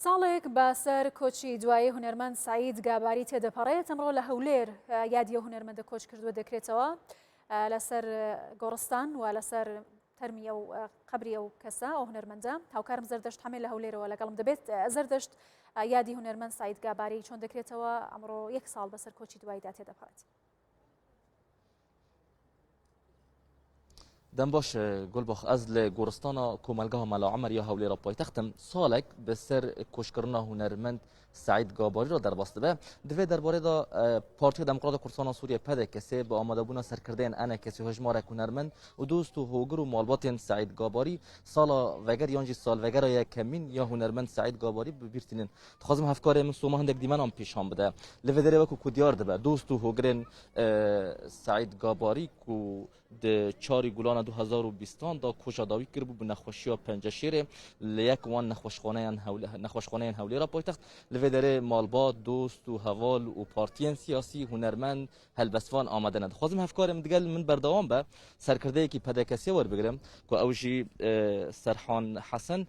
ساڵێک باسەر کۆچی دوایی هونەرمەند سعید گاباری تێدەپەڕێت. ئەمڕۆ لە هەولێر یادیە هونەرمەندە کۆچ کردووە دەکرێتەوە لەسەر گۆڕستان و لەسەر تەرمی ئەو قەبری ئەو کەسە ئەو هونەرمەندە. هاوکارم زەردەشت هەمێ لە هەولێرەوە لەگەڵم دەبێت. زەردەشت، یادی هونەرمەند سعید گاباری چۆن دەکرێتەوە ئەمڕۆ 1 ساڵ بەسەر کۆچی دواییدا تێدەپەڕێت؟ دەم باش گولباخ ئەز لە گۆڕستانە کۆمەلگەها مەلا عومەر یا هەولێرە پایتەختم ساڵێک بەسەر کۆچکردنا هونەرمەند سعید گاباری را دەرباس دەبێ. divê derbarê da Partiya Demokrata Kurdistana Sûriye PDKSê bi amadebûna serkirdeyên enekesî hejmarek hûnermend û dost û hogir û malbatên Sa'id Gabarî sala veger yan jî salvegera yekemîn ya hûnermend Sa'id Gabarî bibîrtînin. Dixwazim hevkarê min soma hindek dîmenan pêşan bide. Li vê derê wekû ku diyar dibe dost û hogirên Sa'id Gabarî ku di çarî gulana 2020 da koşa dawî kiribû bi nexweşiya Penceşêrê li yek wan nexweşxaneyên Hewlêra paytext. Li vê derê malbat, dost û heval û partiyên siyasî hûnermend helbestvan amade ne. Dixwazim hevkarê min digel min berdewam be serkirdeyekî PDKSê werbigirim ku ew jî Serhan Hesen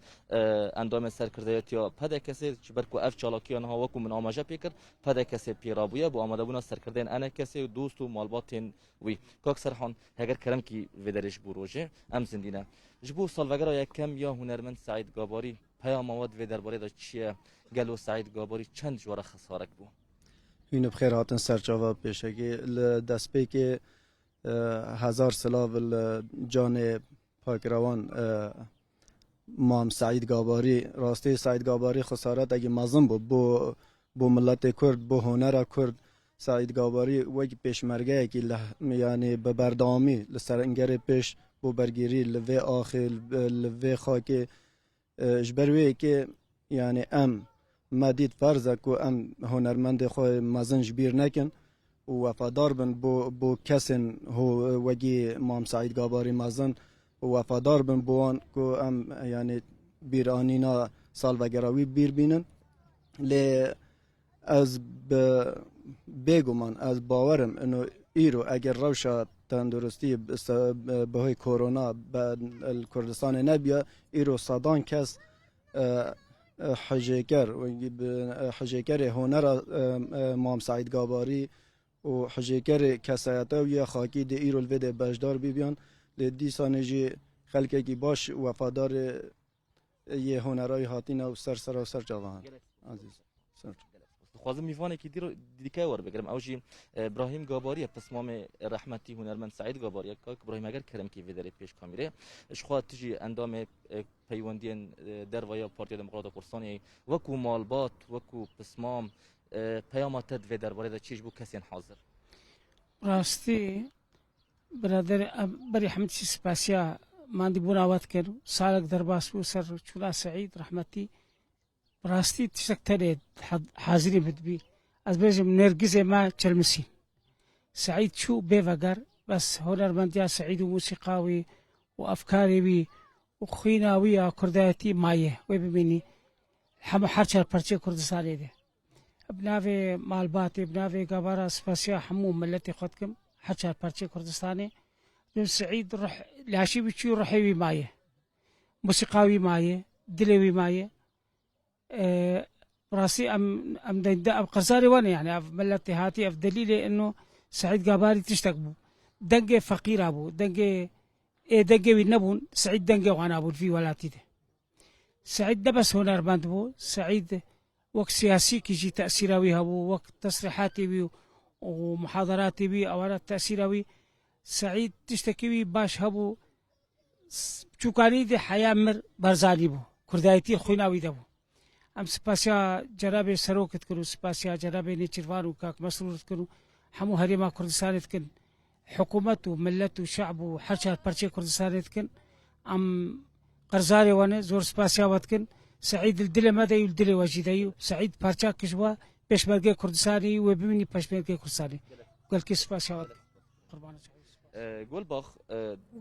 endamê serkirdeyetiya PDKSê ji ber ku ev çalakiya niha wekû min amaje pê kir PDKSê pêrabûye bu amadebûna serkirdeyên enekesê û dost û malbatên wî. Kak Serhan heger keremkî vê derê ji bo rojê em zindîne. Ji bo salvegera yekem ya hûnermend Sa'id Gabarî peyama we divê derbarê da çi ye? Gelo Sa'id Gabarî çend ji wara xesarek bû? Hûn bi xêr hatin serçava pêşekê li destpêkê hezar silav li canê pakirawan Mam Sa'id Gabarî rastî Sa'id Gabarî xesaretekî mezin bû bo milletê Kurd bo hunera Kurd. Sa'id Gabarî wek pêşmergeyekî yanî bi berdewamî li serengerê pêş bo bergîrî li vê axê li vê xakê ji ber wê yekê yani em me dît ferz e ku em hunermendê xwe mezin ji bîr nekin û wefadar bin bo kesên wekî Mam Sa'id Gabarî mezin û wefadar bin bo wan ku em yani bîranîna salvegera wî bîr bînin. Lê ez bêguman ez bawerim ino îro eger rewşa tenduristî bi hoy korona li Kurdistanê nebiye îro sedan kes hejêker hejêkerê hunera Mam Sa'id Gabarî û hejêkerê kesayeta wî ya xakî de îro li vê de bejdar bîbiyan. Lê dîsanê jî xelkekî baş wefadarê yê hunerayî hatîne û ser serçava hene. Azîz Dixwazim mîvanekî dîkê werbigirim ew jî İbrahim Gabarî pismamê rehmetî hûnermend Sa'id Gabarî. Kak İbrahim eger keremkî vê derê pêş kamîrê ji xwe tu jî endamê peywendiyên dervaya Partiya Demokrata Kurdistanê wekû malbat wekû pismam peyama te divê derbarê de çi ji bo kesên hazir? Rastî birader berî hemdî spasiya mandî bûna wat kir salek derbas bû ser çûna Sa'id rehmetî rastî tiştek tenê hazirî bidibî ez bêjim nergizê me çilmisîn. Sa'id çû bêveger bes hunermendiya Sa'id û musîqa wî û efkarê wî û xwîna wî ya kurdayetî maye wê bibînî hemû her çar parçeyê Kurdistanê de. Bi navê malbatê bi navê gavara spasiya hemû milletê xwe dikim her çar parçeyê Kurdistanê. Sa'id laşî wî çû ruhê wî maye musîqa wî maye dilê wî maye. راسي ام قرزاري وانا يعني ملتي هاتي اف دليلي انه سعيد قاباري تشتك بو دنجي فقير ابو دنجي نبون سعيد دنجي وانا ابو في ولاتي ده سعيد ده بس هنر بند بو سعيد وقت سياسي كيجي تأثيراوي هبو وقت تصريحاتي بي ومحاضراتي بي اوارات تأثيراوي سعيد تشتكي بي باش هبو چوكاني دي حياة مر برزاني بو كردايتي خويناوي ده بو ام سپاسیا جناب سروکت کرو سپاسیا جناب نیچروان و کاک مسرور کرو همو هریما کردستان کن حکومت و ملت و شعب و هر چهار پرچه کردستان کن ام قرزاری وانه زور سپاسیا وات کن سعید الدل مدهی الدل واجیدهی سعید پرچه کشوا پشمرگه کردستانی و ببینی پشمرگه کردستانی گل کی سپاسیا وات قربان گلباخ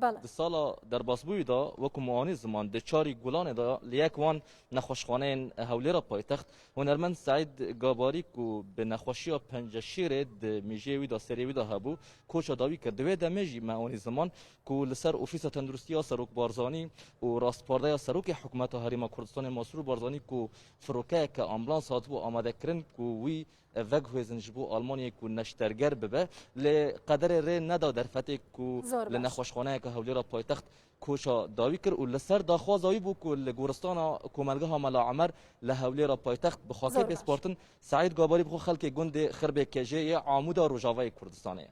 بله د سالا در باسبوی دا وکو معانی زمان د چاری گلان دا لیک وان نخوشخانه هولی را پایتخت هنرمند سعید گاباری کو به نخوشی پنج شیر د میجوی دا سریوی دا هبو کوچا داوی کرد دوی د میجی معانی زمان کو لسر اوفیس تندرستی سروک بارزانی و راستپارده سروک حکومت هریما کردستان مسرور بارزانی کو فروکه که آمبولانس هاتبو آماده کرن کو وی وگ هوزن جبو آلمانیا کو نشترگر ببه لقدر ر ندا در فتح کو لنخوشخانه که هولی را پایتخت کوشا داوی کرد و لسر داخوازایی بو کو لگورستان کوملگاه ملا عمر لهولی را پایتخت بخاطر اسپارتن سعید گاباری بخو خلک گند خرب کجه عامودا روجاوای کردستانه